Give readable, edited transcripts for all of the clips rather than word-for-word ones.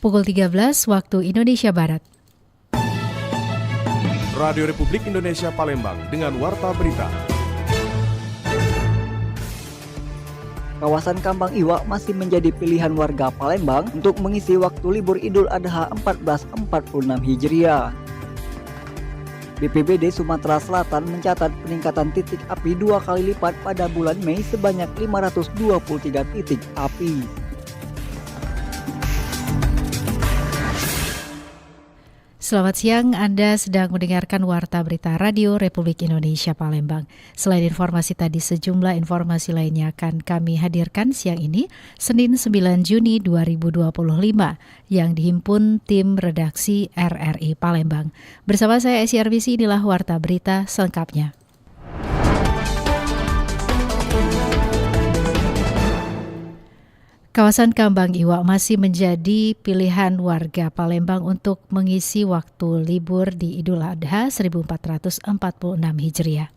pukul 13 waktu Indonesia Barat. Radio Republik Indonesia Palembang dengan Warta Berita. Kawasan Kambang Iwak masih menjadi pilihan warga Palembang untuk mengisi waktu libur Idul Adha 1446 Hijriah. BPBD Sumatera Selatan mencatat peningkatan titik api 2 kali lipat pada bulan Mei sebanyak 523 titik api. Selamat siang, Anda sedang mendengarkan Warta Berita Radio Republik Indonesia Palembang. Selain informasi tadi, sejumlah informasi lainnya akan kami hadirkan siang ini, Senin 9 Juni 2025, yang dihimpun tim redaksi RRI Palembang. Bersama saya SRBC, inilah Warta Berita selengkapnya. Kawasan Kambang Iwak masih menjadi pilihan warga Palembang untuk mengisi waktu libur di Idul Adha 1446 Hijriah.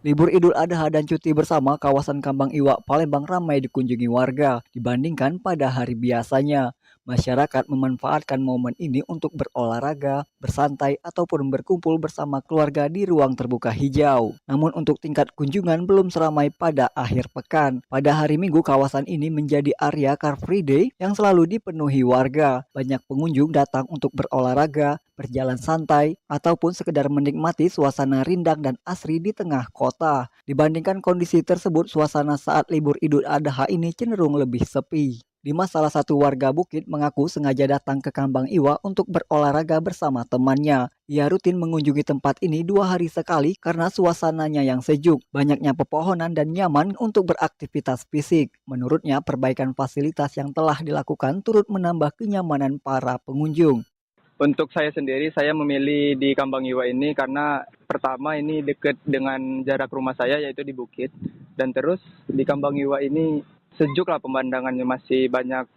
Libur Idul Adha dan cuti bersama kawasan Kambang Iwak Palembang ramai dikunjungi warga dibandingkan pada hari biasanya. Masyarakat memanfaatkan momen ini untuk berolahraga, bersantai, ataupun berkumpul bersama keluarga di ruang terbuka hijau. Namun untuk tingkat kunjungan belum seramai pada akhir pekan. Pada hari Minggu, kawasan ini menjadi area Car Free Day yang selalu dipenuhi warga. Banyak pengunjung datang untuk berolahraga, berjalan santai, ataupun sekedar menikmati suasana rindang dan asri di tengah kota. Dibandingkan kondisi tersebut, suasana saat libur Idul Adha ini cenderung lebih sepi. Dimas, salah satu warga Bukit, mengaku sengaja datang ke Kambang Iwak untuk berolahraga bersama temannya. Ia rutin mengunjungi tempat ini 2 hari sekali karena suasananya yang sejuk, banyaknya pepohonan dan nyaman untuk beraktivitas fisik. Menurutnya, perbaikan fasilitas yang telah dilakukan turut menambah kenyamanan para pengunjung. Untuk saya sendiri, saya memilih di Kambang Iwak ini karena pertama ini dekat dengan jarak rumah saya yaitu di Bukit. Dan terus di Kambang Iwak ini sejuk lah pemandangannya, masih banyak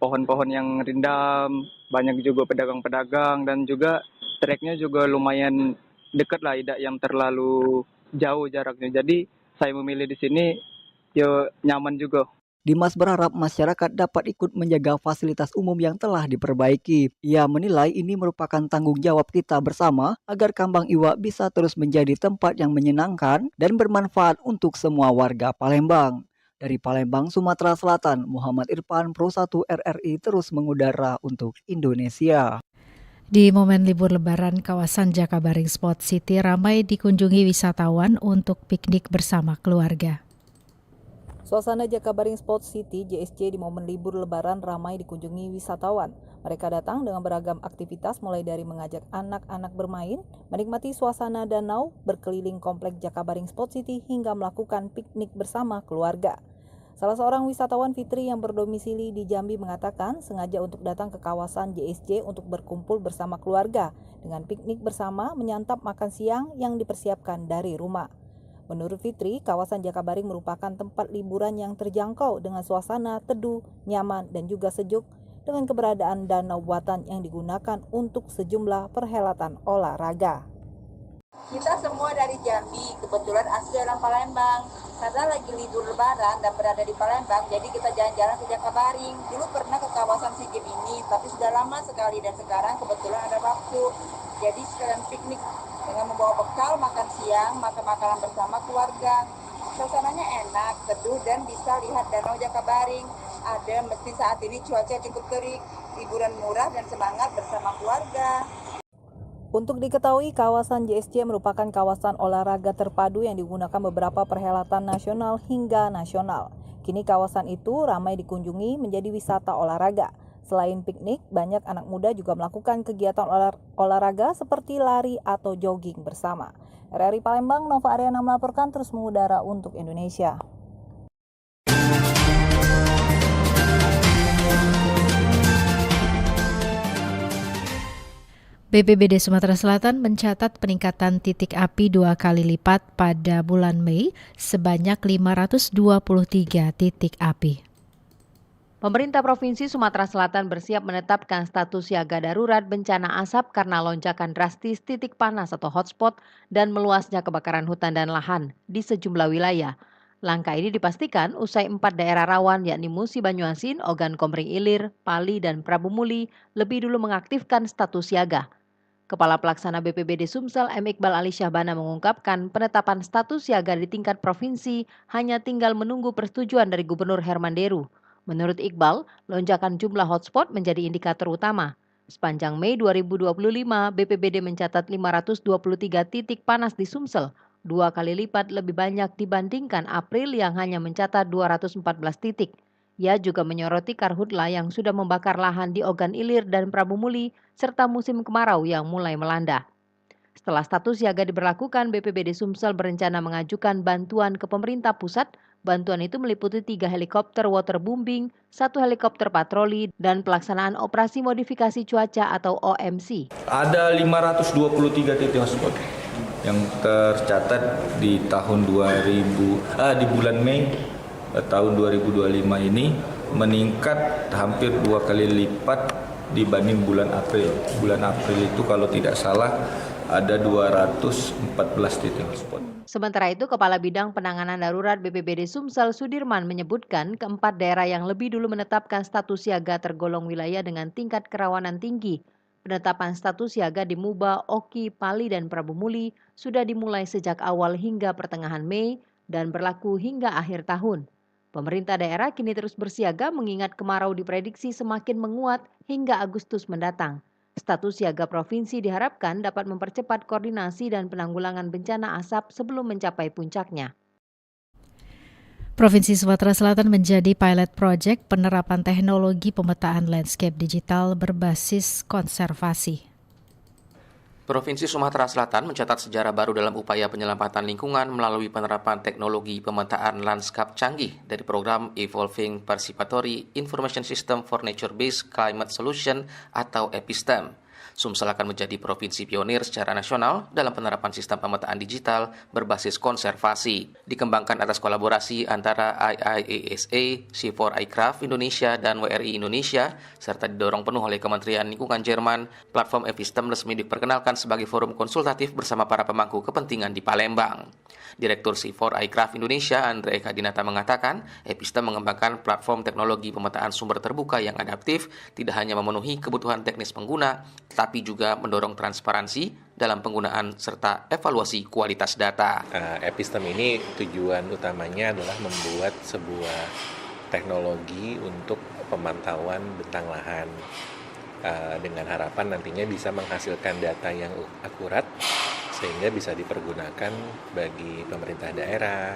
pohon-pohon yang rindam, banyak juga pedagang-pedagang dan juga treknya juga lumayan dekat lah, tidak yang terlalu jauh jaraknya. Jadi saya memilih di sini, nyaman juga. Dimas berharap masyarakat dapat ikut menjaga fasilitas umum yang telah diperbaiki. Ia menilai ini merupakan tanggung jawab kita bersama agar Kambang Iwak bisa terus menjadi tempat yang menyenangkan dan bermanfaat untuk semua warga Palembang. Dari Palembang, Sumatera Selatan, Muhammad Irfan, Pro 1 RRI terus mengudara untuk Indonesia. Di momen libur Lebaran, kawasan Jakabaring Sport City ramai dikunjungi wisatawan untuk piknik bersama keluarga. Suasana Jakabaring Sport City JSC di momen libur Lebaran ramai dikunjungi wisatawan. Mereka datang dengan beragam aktivitas mulai dari mengajak anak-anak bermain, menikmati suasana danau, berkeliling komplek Jakabaring Sport City hingga melakukan piknik bersama keluarga. Salah seorang wisatawan Fitri yang berdomisili di Jambi mengatakan sengaja untuk datang ke kawasan JSC untuk berkumpul bersama keluarga dengan piknik bersama menyantap makan siang yang dipersiapkan dari rumah. Menurut Fitri, kawasan Jakabaring merupakan tempat liburan yang terjangkau dengan suasana teduh, nyaman, dan juga sejuk dengan keberadaan danau buatan yang digunakan untuk sejumlah perhelatan olahraga. Kita semua dari Jambi, kebetulan asli orang Palembang. Karena lagi libur Lebaran dan berada di Palembang, jadi kita jalan-jalan ke Jakabaring. Dulu pernah ke kawasan Sigim ini, tapi sudah lama sekali dan sekarang kebetulan ada waktu. Jadi sekalian piknik dengan membawa bekal, makan siang, makan makanan bersama keluarga. Suasananya enak, teduh dan bisa lihat danau Jakabaring. Ada meski saat ini cuaca cukup terik, liburan murah dan semangat bersama keluarga. Untuk diketahui, kawasan JSC merupakan kawasan olahraga terpadu yang digunakan beberapa perhelatan nasional hingga nasional. Kini kawasan itu ramai dikunjungi menjadi wisata olahraga. Selain piknik, banyak anak muda juga melakukan kegiatan olahraga seperti lari atau jogging bersama. RRI Palembang, Nova Ariana melaporkan terus mengudara untuk Indonesia. BPBD Sumatera Selatan mencatat peningkatan titik api 2 kali lipat pada bulan Mei sebanyak 523 titik api. Pemerintah Provinsi Sumatera Selatan bersiap menetapkan status siaga darurat bencana asap karena lonjakan drastis titik panas atau hotspot dan meluasnya kebakaran hutan dan lahan di sejumlah wilayah. Langkah ini dipastikan usai 4 daerah rawan yakni Musi Banyuasin, Ogan Komering Ilir, Pali, dan Prabu Muli lebih dulu mengaktifkan status siaga. Kepala Pelaksana BPBD Sumsel M. Iqbal Ali Syahbana mengungkapkan penetapan status siaga di tingkat provinsi hanya tinggal menunggu persetujuan dari Gubernur Herman Deru. Menurut Iqbal, lonjakan jumlah hotspot menjadi indikator utama. Sepanjang Mei 2025, BPBD mencatat 523 titik panas di Sumsel, 2 kali lipat lebih banyak dibandingkan April yang hanya mencatat 214 titik. Ia juga menyoroti karhutla yang sudah membakar lahan di Ogan Ilir dan Prabu Muli, serta musim kemarau yang mulai melanda. Setelah status siaga diberlakukan, BPBD Sumsel berencana mengajukan bantuan ke pemerintah pusat. Bantuan itu meliputi 3 helikopter waterbombing, 1 helikopter patroli, dan pelaksanaan operasi modifikasi cuaca atau OMC. Ada 523 titik hotspot yang tercatat di tahun di bulan Mei tahun 2025 ini meningkat hampir 2 kali lipat dibanding bulan April. Bulan April itu kalau tidak salah ada 214 titik hotspot. Sementara itu, Kepala Bidang Penanganan Darurat BPBD Sumsel Sudirman menyebutkan keempat daerah yang lebih dulu menetapkan status siaga tergolong wilayah dengan tingkat kerawanan tinggi. Penetapan status siaga di Muba, Oki, Pali, dan Prabu Muli sudah dimulai sejak awal hingga pertengahan Mei dan berlaku hingga akhir tahun. Pemerintah daerah kini terus bersiaga mengingat kemarau diprediksi semakin menguat hingga Agustus mendatang. Status siaga provinsi diharapkan dapat mempercepat koordinasi dan penanggulangan bencana asap sebelum mencapai puncaknya. Provinsi Sumatera Selatan menjadi pilot project penerapan teknologi pemetaan landscape digital berbasis konservasi. Provinsi Sumatera Selatan mencatat sejarah baru dalam upaya penyelamatan lingkungan melalui penerapan teknologi pemetaan lanskap canggih dari program Evolving Participatory Information System for Nature-Based Climate Solution atau EPISTEM. Sumsel akan menjadi provinsi pionir secara nasional dalam penerapan sistem pemetaan digital berbasis konservasi. Dikembangkan atas kolaborasi antara IIASA, C4iCraft Indonesia, dan WRI Indonesia, serta didorong penuh oleh Kementerian Lingkungan Jerman, platform EPISTEM resmi diperkenalkan sebagai forum konsultatif bersama para pemangku kepentingan di Palembang. Direktur C4iCraft Indonesia, Andre Eka Dinata mengatakan, EPISTEM mengembangkan platform teknologi pemetaan sumber terbuka yang adaptif, tidak hanya memenuhi kebutuhan teknis pengguna, tapi juga mendorong transparansi dalam penggunaan serta evaluasi kualitas data. EPISTEM ini tujuan utamanya adalah membuat sebuah teknologi untuk pemantauan bentang lahan dengan harapan nantinya bisa menghasilkan data yang akurat sehingga bisa dipergunakan bagi pemerintah daerah,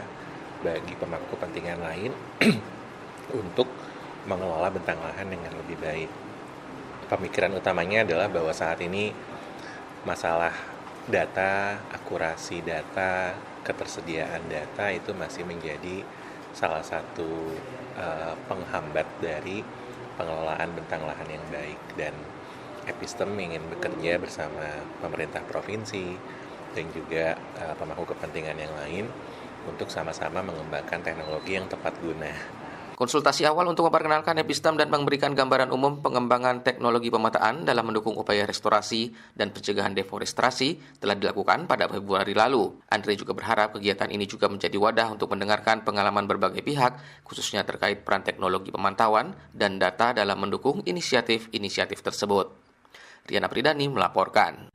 bagi pemangku kepentingan lain untuk mengelola bentang lahan dengan lebih baik. Pemikiran utamanya adalah bahwa saat ini masalah data, akurasi data, ketersediaan data itu masih menjadi salah satu penghambat dari pengelolaan bentang lahan yang baik, dan EPISTEM ingin bekerja bersama pemerintah provinsi dan juga pemangku kepentingan yang lain untuk sama-sama mengembangkan teknologi yang tepat guna. Konsultasi awal untuk memperkenalkan EPISTEM dan memberikan gambaran umum pengembangan teknologi pemetaan dalam mendukung upaya restorasi dan pencegahan deforestasi telah dilakukan pada Februari lalu. Andre juga berharap kegiatan ini juga menjadi wadah untuk mendengarkan pengalaman berbagai pihak, khususnya terkait peran teknologi pemantauan dan data dalam mendukung inisiatif-inisiatif tersebut. Riana Pridani melaporkan.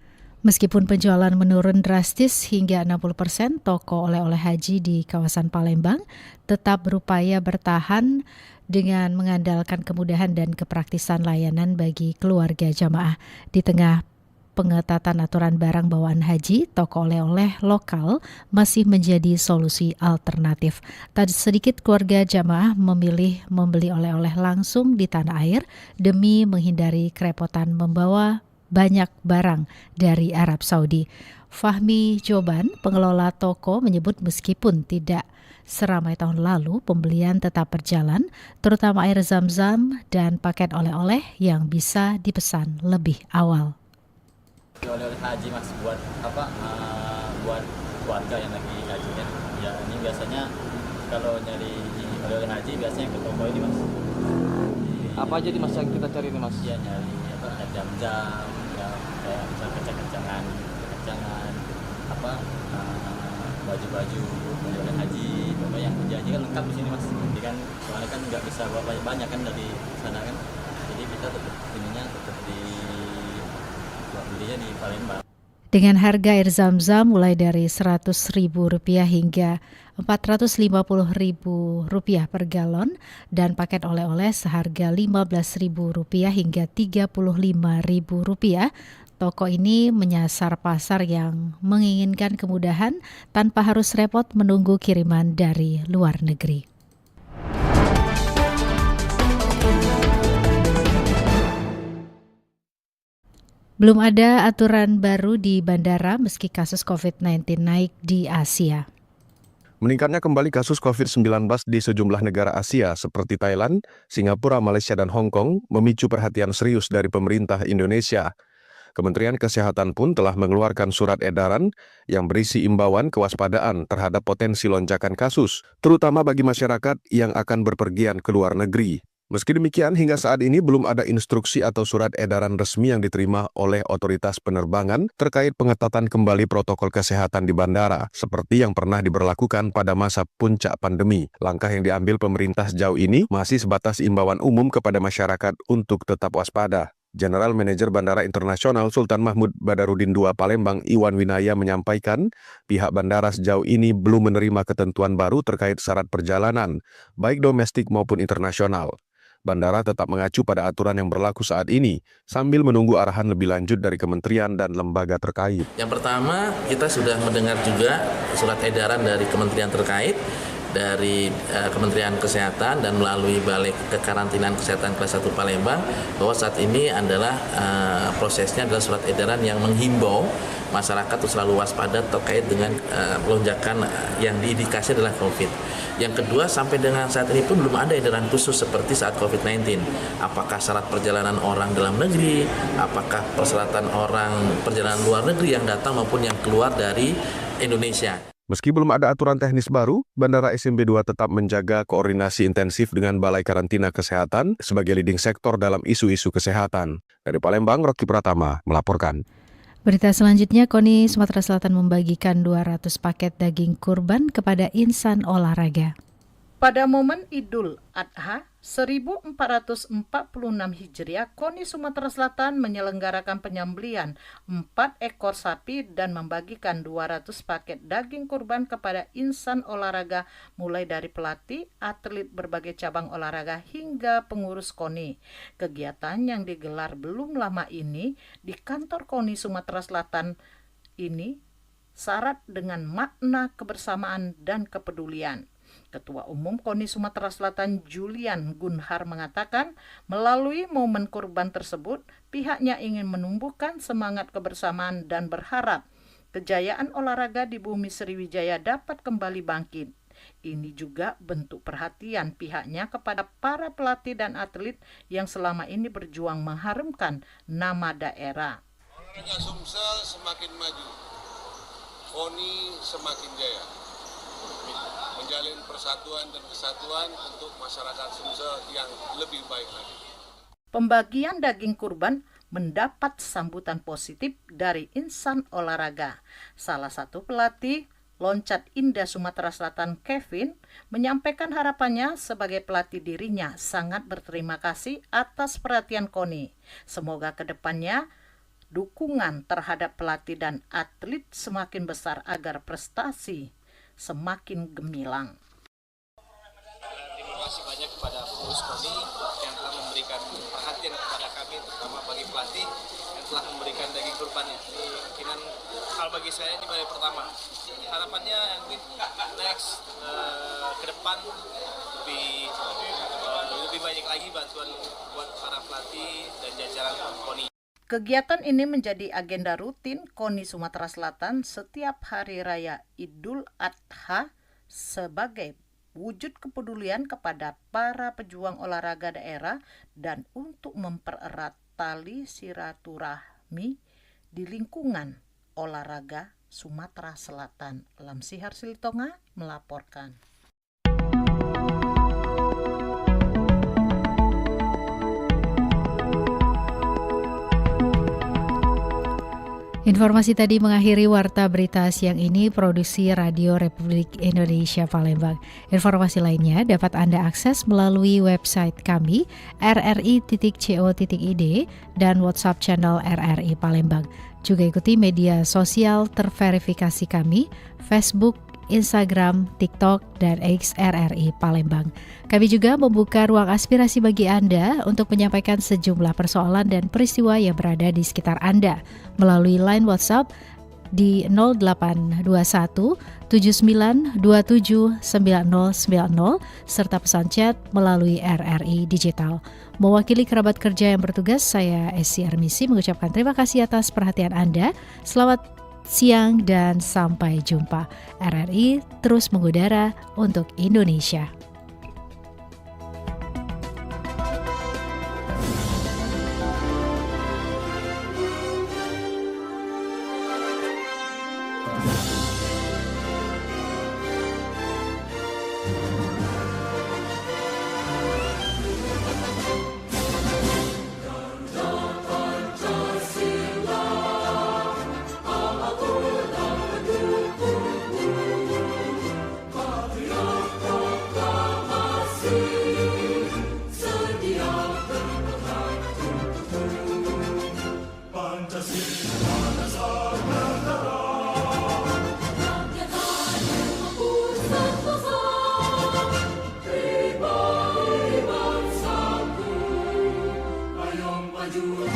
Meskipun penjualan menurun drastis hingga 60%, toko oleh-oleh haji di kawasan Palembang tetap berupaya bertahan dengan mengandalkan kemudahan dan kepraktisan layanan bagi keluarga jamaah. Di tengah pengetatan aturan barang bawaan haji, toko oleh-oleh lokal masih menjadi solusi alternatif. Tak sedikit keluarga jamaah memilih membeli oleh-oleh langsung di tanah air demi menghindari kerepotan membawa banyak barang dari Arab Saudi. Fahmi Joban, pengelola toko, menyebut meskipun tidak seramai tahun lalu, pembelian tetap berjalan, terutama air zam-zam dan paket oleh-oleh yang bisa dipesan lebih awal. Oleh-oleh haji mas, buat buat keluarga yang lagi haji kan. Ya ini biasanya kalau nyari oleh-oleh haji biasanya ke toko ini mas. Apa aja di mas yang kita cari ini mas? Ya nyari jam-jam, ya kayak misal kencangan, baju-baju oleh-oleh haji, Kalau yang haji kan lengkap di sini mas. Jadi kan soalnya kan nggak bisa bawa banyak kan dari sana kan. Jadi kita tetap belinya di Palembang. Dengan harga air zam-zam mulai dari Rp100.000 hingga Rp450.000 per galon dan paket oleh-oleh seharga Rp15.000 hingga Rp35.000, toko ini menyasar pasar yang menginginkan kemudahan tanpa harus repot menunggu kiriman dari luar negeri. Belum ada aturan baru di bandara meski kasus COVID-19 naik di Asia. Meningkatnya kembali kasus COVID-19 di sejumlah negara Asia seperti Thailand, Singapura, Malaysia, dan Hong Kong memicu perhatian serius dari pemerintah Indonesia. Kementerian Kesehatan pun telah mengeluarkan surat edaran yang berisi imbauan kewaspadaan terhadap potensi lonjakan kasus, terutama bagi masyarakat yang akan berpergian ke luar negeri. Meski demikian, hingga saat ini belum ada instruksi atau surat edaran resmi yang diterima oleh otoritas penerbangan terkait pengetatan kembali protokol kesehatan di bandara, seperti yang pernah diberlakukan pada masa puncak pandemi. Langkah yang diambil pemerintah sejauh ini masih sebatas imbauan umum kepada masyarakat untuk tetap waspada. General Manager Bandara Internasional Sultan Mahmud Badarudin II Palembang Iwan Winaya menyampaikan, pihak bandara sejauh ini belum menerima ketentuan baru terkait syarat perjalanan, baik domestik maupun internasional. Bandara tetap mengacu pada aturan yang berlaku saat ini, sambil menunggu arahan lebih lanjut dari kementerian dan lembaga terkait. Yang pertama, kita sudah mendengar juga surat edaran dari kementerian terkait, dari Kementerian Kesehatan dan melalui Balai Kekarantinaan Kesehatan Kelas 1 Palembang, bahwa saat ini adalah prosesnya adalah surat edaran yang menghimbau masyarakat untuk selalu waspada terkait dengan lonjakan yang diindikasi adalah COVID. Yang kedua, sampai dengan saat ini pun belum ada edaran khusus seperti saat COVID-19. Apakah syarat perjalanan orang dalam negeri, apakah persyaratan orang perjalanan luar negeri yang datang maupun yang keluar dari Indonesia. Meski belum ada aturan teknis baru, Bandara SMB 2 tetap menjaga koordinasi intensif dengan Balai Karantina Kesehatan sebagai leading sektor dalam isu-isu kesehatan. Dari Palembang, Rocky Pratama melaporkan. Berita selanjutnya, KONI Sumatera Selatan membagikan 200 paket daging kurban kepada insan olahraga. Pada momen Idul Adha 1446 Hijriah, KONI Sumatera Selatan menyelenggarakan penyembelihan 4 ekor sapi dan membagikan 200 paket daging kurban kepada insan olahraga mulai dari pelatih, atlet berbagai cabang olahraga hingga pengurus KONI. Kegiatan yang digelar belum lama ini di kantor KONI Sumatera Selatan ini syarat dengan makna kebersamaan dan kepedulian. Ketua Umum KONI Sumatera Selatan Julian Gunhar mengatakan, melalui momen kurban tersebut, pihaknya ingin menumbuhkan semangat kebersamaan dan berharap kejayaan olahraga di bumi Sriwijaya dapat kembali bangkit. Ini juga bentuk perhatian pihaknya kepada para pelatih dan atlet yang selama ini berjuang mengharumkan nama daerah. Olahraga Sumsel semakin maju, KONI semakin jaya. Menjalin persatuan dan kesatuan untuk masyarakat Sumsel yang lebih baik lagi. Pembagian daging kurban mendapat sambutan positif dari insan olahraga. Salah satu pelatih loncat indah Sumatera Selatan, Kevin, menyampaikan harapannya sebagai pelatih dirinya sangat berterima kasih atas perhatian KONI. Semoga kedepannya dukungan terhadap pelatih dan atlet semakin besar agar prestasi semakin gemilang. Terima kasih banyak kepada pengurus KONI yang telah memberikan perhatian kepada kami, terutama bagi pelatih yang telah memberikan daging kurban. Ini mungkinan hal bagi saya ini baru pertama. Harapannya yang next ke depan lebih banyak lagi bantuan buat para pelatih dan jajaran KONI. Kegiatan ini menjadi agenda rutin KONI Sumatera Selatan setiap hari raya Idul Adha sebagai wujud kepedulian kepada para pejuang olahraga daerah dan untuk mempererat tali silaturahmi di lingkungan olahraga Sumatera Selatan. Lamsihar Silitonga melaporkan. Informasi tadi mengakhiri Warta Berita siang ini, produksi Radio Republik Indonesia Palembang. Informasi lainnya dapat Anda akses melalui website kami rri.co.id dan WhatsApp channel RRI Palembang. Juga ikuti media sosial terverifikasi kami, Facebook, Instagram, TikTok, dan X RRI Palembang. Kami juga membuka ruang aspirasi bagi Anda untuk menyampaikan sejumlah persoalan dan peristiwa yang berada di sekitar Anda melalui line WhatsApp di 0821 7927 9090 serta pesan chat melalui RRI Digital. Mewakili kerabat kerja yang bertugas, saya Esi Armisi mengucapkan terima kasih atas perhatian Anda. Selamat siang dan sampai jumpa. RRI terus mengudara untuk Indonesia. Maju